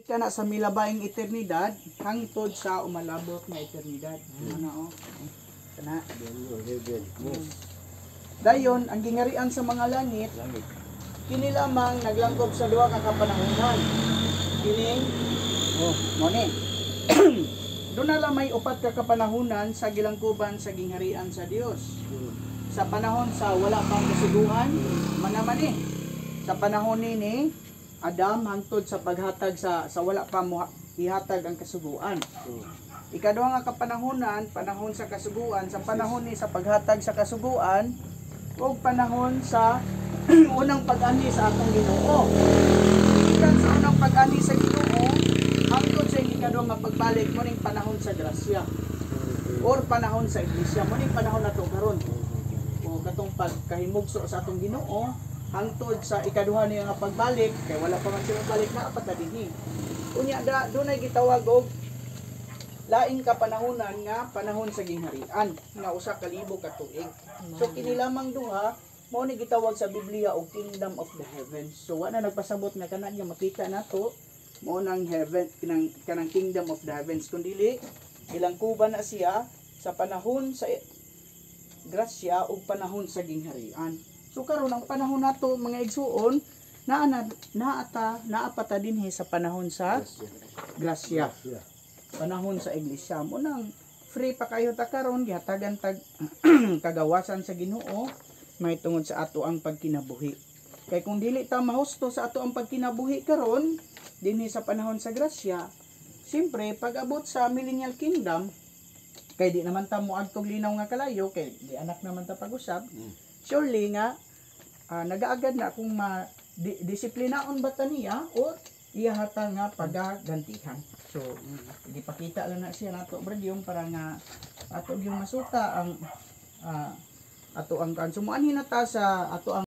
Ka na sa milabaing eternidad hangtod sa umalabot nga eternidad. Ano oh. Kana. Dayon ang gingarian sa mga langit kini lamang naglangkob sa duha ka kapanahunan. Kining mo ni. Doon na lang may upat ka kapanahunan sa gilangkuban sa gingharian sa Dios. Sa panahon sa wala pang kasuguan, manaman ni. Sa panahon ni Adam hangtod sa paghatag sa wala pa mo ihatag ang kasuguan. Ikaduha nga kapanahonan, panahon sa kasuguan, sa panahon ni sa paghatag sa kasuguan, o panahon sa unang pag-ani sa atong Ginoo. Ikan sa unang pag-ani sa Ginoo, hangtod sa ikaduha nga pagbalik mo ning panahon sa grasya. Or panahon sa iglesia, mo ning panahon nato karon. O katong pagkahimugso sa atong Ginoo, hangtod sa ikaduha niya nga pagbalik kay wala pa man sila balik na apat na dinhi. Unya dunay gitawag og laing kapanahonan nga panahon sa gingharian nga usa ka libo ka tuig. So kini lamang duha mao ni gitawag sa Biblia og kingdom of the heavens. So wala nagpasabot nga kana nga makita nato mao nang heaven kanang kingdom of the heavens kundi ilangkuban na siya sa panahon sa grasya ug panahon sa gingharian. So karon ang panahon nato mga igsuon naapata dinhi sa panahon sa grasya. Panahon sa iglesia mo nang free pa kayo ta karon gihatagan tag kagawasan sa Ginoo may tungod sa ato ang pagkinabuhi. Kay kung dili ta mahusto sa ato ang pagkinabuhi karon dinhi sa panahon sa grasya, siyempre pag-abot sa millennial kingdom kay di naman ta moadtog linaw nga kalayo kay di anak naman ta pag-usab. Surely nga nagaagad na kung disiplinaon ba ta niya o iyahata nga pagagantihan. So gipakita lang na siya nato brad yung para nga ato yung masuta ang ato ang kan sumuanhin na ta sa ato ang